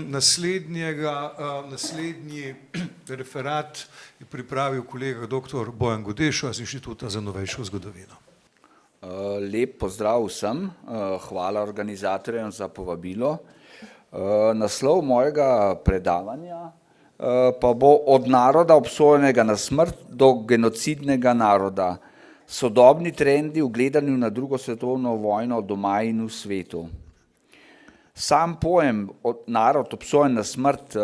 Naslednji referat je pripravil kolega dr. Bojan Godešo z Inštituta za novejšo zgodovino. Lep pozdrav vsem, hvala organizatorjem za povabilo. Naslov mojega predavanja pa bo Od naroda obsojenega na smrt do genocidnega naroda. Sodobni trendi v gledanju na drugo svetovno vojno doma in v svetu. Sam pojem narod obsojen na smrt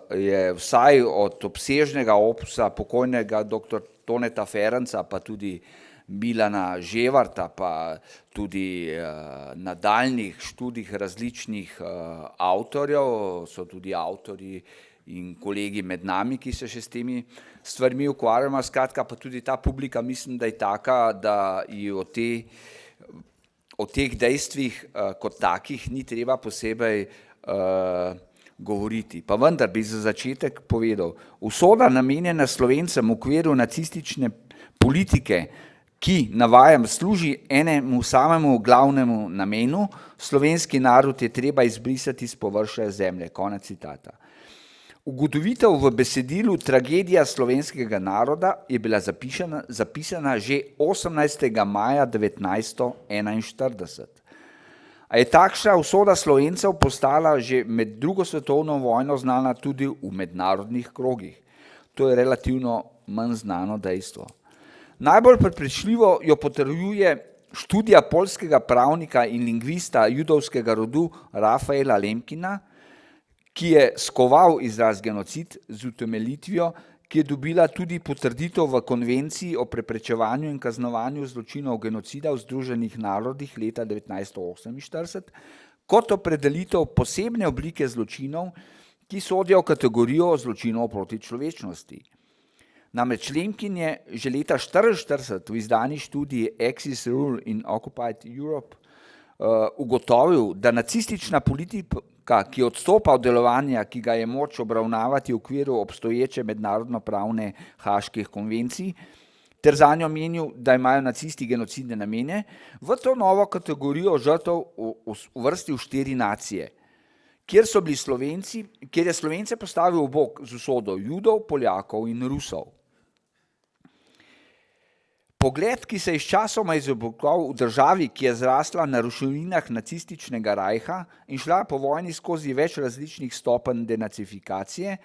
je vsaj od obsežnega opusa pokojnega dr. Toneta Ferenca, pa tudi Milana Ževarta, pa tudi nadaljnih študij različnih avtorjev, so tudi avtorji in kolegi med nami, ki se še s temi stvarmi ukvarjamo, skratka pa tudi ta publika, mislim, da je taka, da ji o teh dejstvih kot takih ni treba posebej govoriti. Pa vendar bi za začetek povedal, usoda namenjena Slovencem v okviru nacistične politike, ki, navajam, služi enemu samemu glavnemu namenu, slovenski narod je treba izbrisati s površja zemlje. Konec citata. Ugotovitev v besedilu Tragedija slovenskega naroda je bila zapisana že 18. maja 1941. A je takšna usoda Slovencev postala že med drugo svetovno vojno znana tudi v mednarodnih krogih. To je relativno manj znano dejstvo. Najbolj prepričljivo jo potrjuje študija poljskega pravnika in lingvista judovskega rodu Rafaela Lemkina, ki je skoval izraz genocid z utemeljitvijo, ki je dobila tudi potrditev v konvenciji o preprečevanju in kaznovanju zločinov genocida v Združenih narodih leta 1948, kot opredelitev posebne oblike zločinov, ki sodijo v kategorijo zločinov proti človečnosti. Namreč Lemkin je že leta 1944 v izdani študiji Axis Rule in Occupied Europe ugotovil, da nacistična politika, ki odstopa od delovanja, ki ga je moč obravnavati v okviru obstoječe mednarodno-pravne Haaških konvencij, ter zanjo menil, da imajo nacisti genocidne namene, v to novo kategorijo žrtev uvrstil 4 nacije, kjer je Slovence postavil v bok z usodo Judov, Poljakov in Rusov. Pogled, ki se je sčasoma izoblikoval v državi, ki je zrasla na ruševinah nacističnega rajha in šla po vojni skozi več različnih stopenj denacifikacije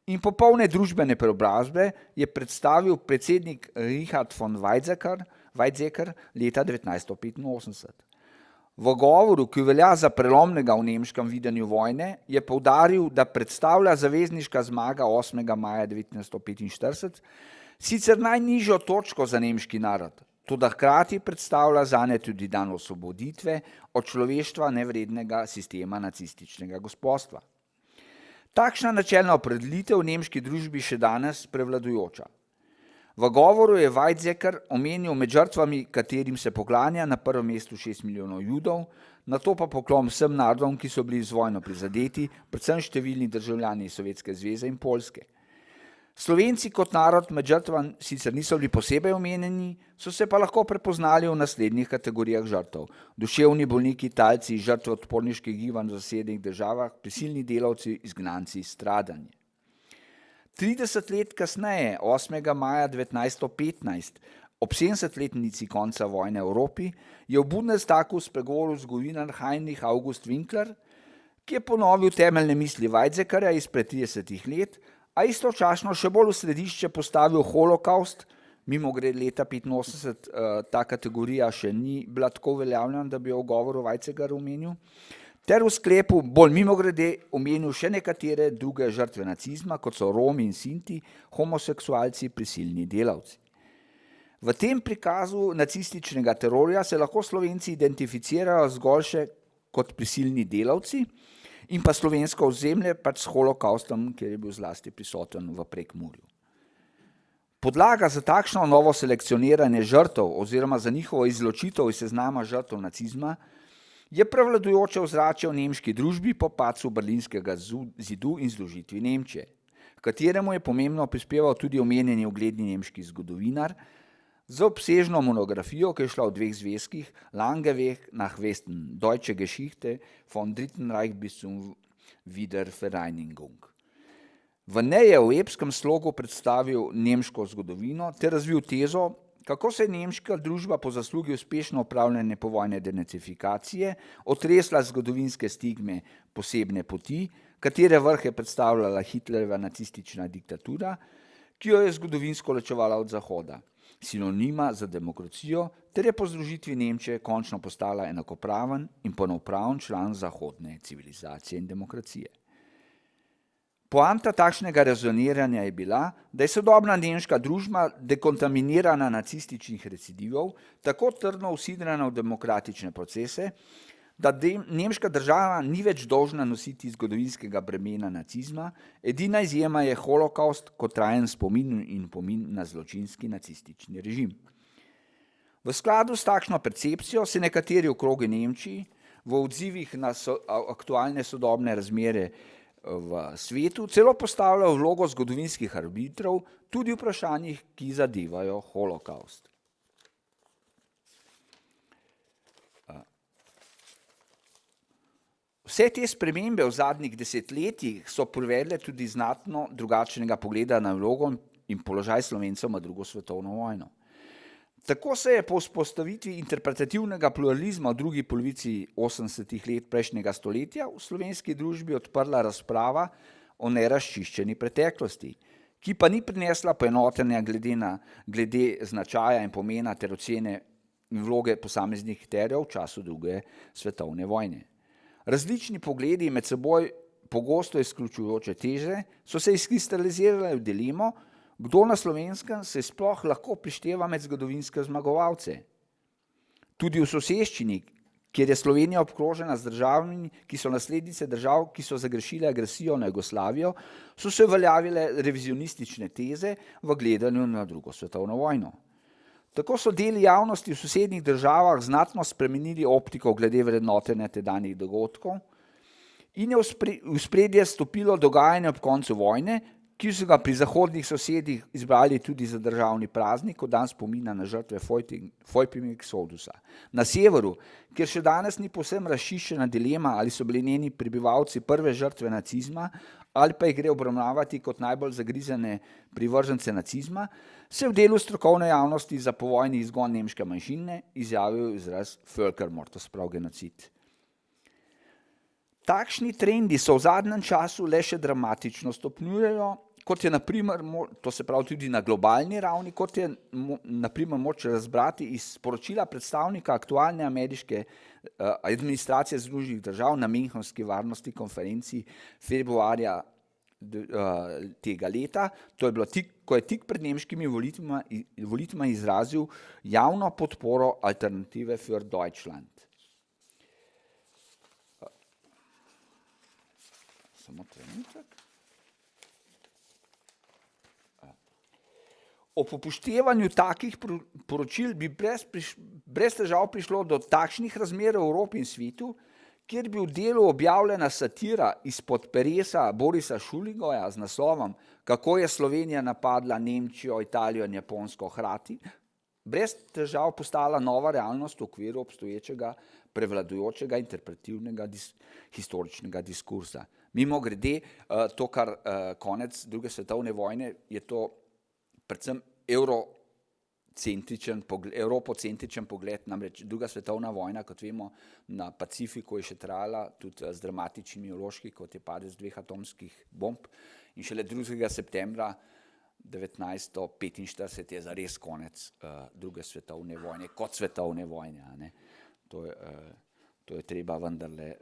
in popolne družbene preobrazbe, je predstavil predsednik Richard von Weizsäcker leta 1985. V govoru, ki velja za prelomnega v nemškem videnju vojne, je poudaril, da predstavlja zavezniška zmaga 8. maja 1945, sicer najnižjo točko za nemški narod, toda hkrati predstavlja zanje tudi dan osvoboditve od človeštva nevrednega sistema nacističnega gospodstva. Takšna načelna opredelitev v nemški družbi še danes prevladujoča. V govoru je Weizsäcker omenil med žrtvami, katerim se poklanja, na prvem mestu 6 milijonov Judov, nato pa poklon vsem narodom, ki so bili z vojno prizadeti, predvsem številni državljani Sovjetske zveze in Poljske. Slovenci kot narod med žrtvami sicer niso bili posebej omenjeni, so se pa lahko prepoznali v naslednjih kategorijah žrtev. Duševni bolniki, talci, žrtve odporniških gibanj v zasedenih državah, prisilni delavci, izgnanci, stradanje. 30 let kasneje, 8. maja 1915, ob 70-letnici konca vojne v Evropi, je v Bundestagu spregovoril zgodovinar Heinrich August Winkler, ki je ponovil temeljne misli Weizsäckerja izpred 30 let, a istočasno še bolj v središče postavil holokavst, mimogrede leta 1985 ta kategorija še ni bila tako uveljavljena, da bi jo v govoru Weizsäcker omenil, ter v sklepu bolj mimogrede omenil še nekatere druge žrtve nacizma, kot so Romi in Sinti, homoseksualci, prisilni delavci. V tem prikazu nacističnega terorja se lahko Slovenci identificirajo zgolj še kot prisilni delavci, in pa slovensko ozemlje pač s holokavstom, kjer je bil zlasti prisoten v Prekmurju. Podlaga za takšno novo selekcioniranje žrtev oziroma za njihovo izločitev iz seznama žrtev nacizma je prevladujoče ozračje v nemški družbi po padcu Berlinskega zidu in združitvi Nemčije, kateremu je pomembno prispeval tudi omenjeni ugledni nemški zgodovinar, z obsežno monografijo, ki je šla v 2 zvezkih, Lange Weg nach Westen, Deutsche Geschichte von Dritten Reich bis zum Wiedervereinigung. V njej je v epskem slogu predstavil nemško zgodovino ter razvil tezo, kako se je nemška družba po zaslugi uspešno upravljene povojne denacifikacije otresla zgodovinske stigme posebne poti, katere vrh je predstavljala Hitlerjeva nacistična diktatura, ki jo je zgodovinsko ločevala od Zahoda, sinonima za demokracijo, ter je po združitvi Nemčije končno postala enakopraven in polnopraven član zahodne civilizacije in demokracije. Poanta takšnega rezoniranja je bila, da je sodobna nemška družba dekontaminirana nacističnih recidivov, tako trdno usidrana v demokratične procese, da nemška država ni več dolžna nositi zgodovinskega bremena nacizma, edina izjema je holokaust kot trajen spomin in pomin na zločinski nacistični režim. V skladu s takšno percepcijo se nekateri okrogi Nemčiji v odzivih na aktualne sodobne razmere v svetu celo postavljajo vlogo zgodovinskih arbitrov tudi v vprašanjih, ki zadevajo holokaust. Vse te spremembe v zadnjih desetletjih so privedle tudi znatno drugačnega pogleda na vlogo in položaj Slovencev med drugo svetovno vojno. Tako se je po vzpostavitvi interpretativnega pluralizma v drugi polovici 80. let prejšnjega stoletja v slovenski družbi odprla razprava o nerazčiščeni preteklosti, ki pa ni prinesla poenotenja glede značaja in pomena ter ocene in vloge posameznih akterjev v času druge svetovne vojne. Različni pogledi med seboj pogosto izključujoče teze so se izkristalizirale v dilemo, kdo na Slovenskem se sploh lahko prišteva med zgodovinske zmagovalce. Tudi v soseščini, kjer je Slovenija obkrožena z državami, ki so naslednice držav, ki so zagrešile agresijo na Jugoslavijo, so se uveljavile revizionistične teze v gledanju na drugo svetovno vojno. Tako so deli javnosti v sosednjih državah znatno spremenili optiko glede vrednotenja tedanjih dogodkov in je v spredje stopilo dogajanje ob koncu vojne, ki so ga pri zahodnih sosedih izbrali tudi za državni praznik, kot dan spomina na žrtve Fojpim Exodusa. Na severu, kjer še danes ni povsem razčiščena dilema, ali so bili njeni prebivalci prve žrtve nacizma, ali pa jih gre obravnavati kot najbolj zagrizene privržence nacizma, se v delu strokovne javnosti za povojni izgon nemške manjšine izjavil izraz Völkermord, to se pravi genocid. Takšni trendi so v zadnjem času le še dramatično stopnjujejo, kot je naprimer, to se pravi tudi na globalni ravni, kot je naprimer moč razbrati iz sporočila predstavnika aktualne ameriške administracije Združenih držav na Münchenski varnostni konferenci februarja tega leta, to je bilo ko je tik pred nemškimi volitvami izrazil javno podporo Alternative für Deutschland. Samo trenutek. Ob upoštevanju takih poročil bi brez težav prišlo do takšnih razmer v Evropi in svetu, kjer bi v delu objavljena satira izpod peresa Borisa Šuligoja z naslovom Kako je Slovenija napadla Nemčijo, Italijo in Japonsko hkrati, brez težav postala nova realnost v okviru obstoječega prevladujočega interpretivnega historičnega diskursa. Mimogrede, to, kar konec druge svetovne vojne, je to predvsem evropocentričen pogled, namreč druga svetovna vojna, kot vemo, na Pacifiku je še trajala tudi z dramatičnimi vložki, kot je padec 2 atomskih bomb in šele 2. septembra 1945 je zares konec druge svetovne vojne, kot svetovne vojne. Ne. To je treba vendarle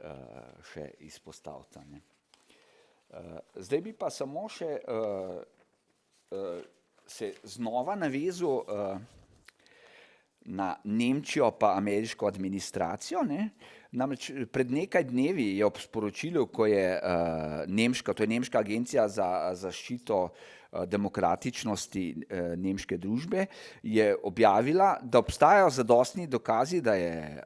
še izpostaviti. Zdaj bi pa samo še se znova navezal na Nemčijo pa ameriško administracijo. Ne. Namreč pred nekaj dnevi je ob sporočilu, ko je Nemška agencija za zaščito demokratičnosti nemške družbe, je objavila, da obstajajo zadostni dokazi, da je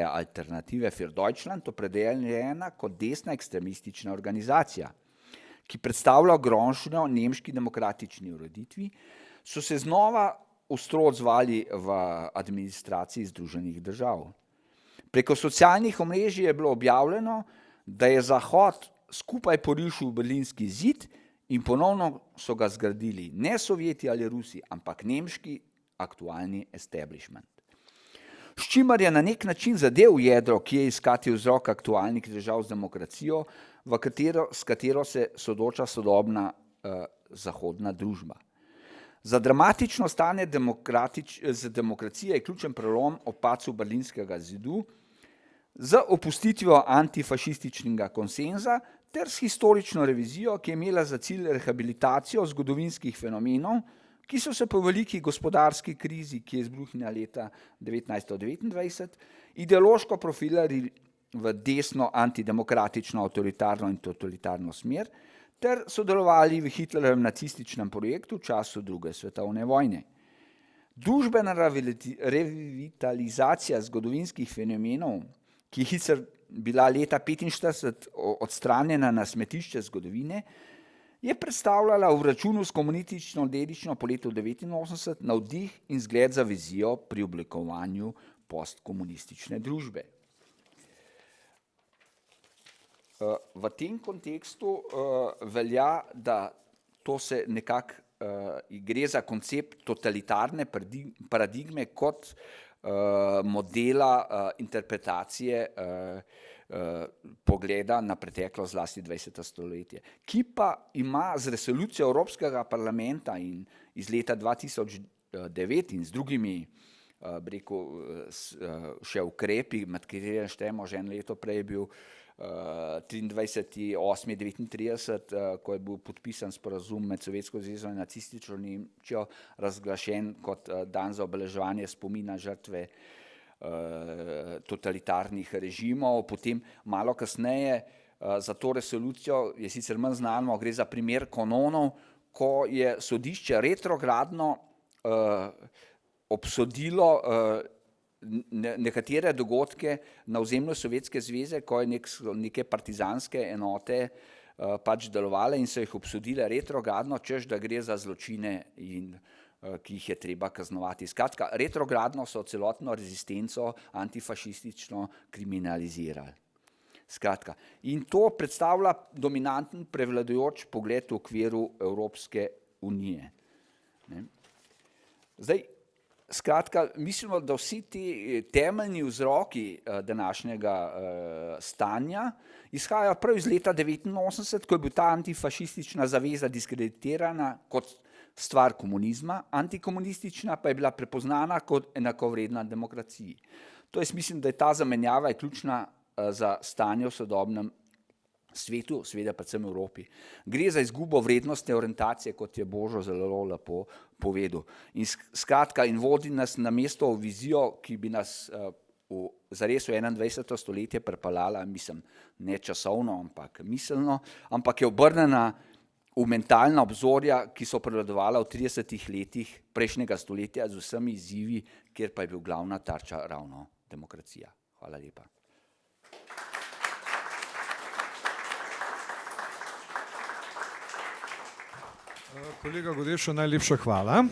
Alternative für Deutschland opredeljena kot desna ekstremistična organizacija, ki predstavlja grožnjo nemški demokratični ureditvi, so se znova ostro odzvali v administraciji Združenih držav. Preko socialnih omrežij je bilo objavljeno, da je Zahod skupaj porušil berlinski zid in ponovno so ga zgradili ne Sovjeti ali Rusi, ampak nemški aktualni establishment. S čimer je na nek način zadev jedro, ki je iskati vzrok aktualnih težav z demokracijo, s katero se sooča sodobna zahodna družba. Za dramatično stanje demokracije je ključen prelom ob padcu berlinskega zidu z opustitvijo antifašističnega konsenza ter s historično revizijo, ki je imela za cilj rehabilitacijo zgodovinskih fenomenov, ki so se po veliki gospodarski krizi, ki je izbruhnila leta 1929, ideološko profilirali v desno, antidemokratično, avtoritarno in totalitarno smer, ter sodelovali v Hitlerjevem nacističnem projektu v času druge svetovne vojne. Družbena revitalizacija zgodovinskih fenomenov, ki je sicer bila leta 1945 odstranjena na smetišče zgodovine, je predstavljala v računu s komunistično dediščino po letu 1989 navdih in zgled za vizijo pri oblikovanju postkomunistične družbe. V tem kontekstu velja, da to se nekako gre za koncept totalitarne paradigme kot modela interpretacije pogleda na preteklo zlasti 20. stoletje, ki pa ima z resolucijo Evropskega parlamenta in iz leta 2009 in z drugimi še ukrepi, med katerimi štejemo že eno leto prej je bil 23.8.39, ko je bil podpisan sporazum med Sovjetsko zvezo in nacistično Nemčijo, razglašen kot dan za obeleževanje spomina žrtve totalitarnih režimov. Potem malo kasneje za to resolucijo je sicer manj znano, gre za primer Kononov, ko je sodišče retrogradno obsodilo nekatere dogodke na ozemlju Sovjetske zveze, ko je neke partizanske enote pač delovale in so jih obsodile retrogradno, češ da gre za zločine, ki jih je treba kaznovati. Skratka, retrogradno so celotno rezistenco antifašistično kriminalizirali. Skratka, in to predstavlja dominanten prevladujoč pogled v okviru Evropske unije. Zdaj, skratka, mislimo, da vsi ti temeljni vzroki današnjega stanja izhajajo prav iz leta 1989, ko je bil ta antifašistična zaveza diskreditirana kot stvar komunizma, antikomunistična pa je bila prepoznana kot enakovredna demokraciji. To jaz mislim, da je ta zamenjava ključna za stanje v sodobnem svetu, seveda predvsem v Evropi. Gre za izgubo vrednostne orientacije, kot je Božo zelo lepo povedal. In skratka, in vodi nas na mesto v vizijo, ki bi nas zares v 21. stoletje pripeljala, mislim, ne časovno, ampak miselno, ampak je obrnjena v mentalna obzorja, ki so prevladovala v 30 letih prejšnjega stoletja z vsemi izzivi, kjer pa je bil glavna tarča ravno demokracija. Hvala lepa. Kolega Godešo, najlepša hvala.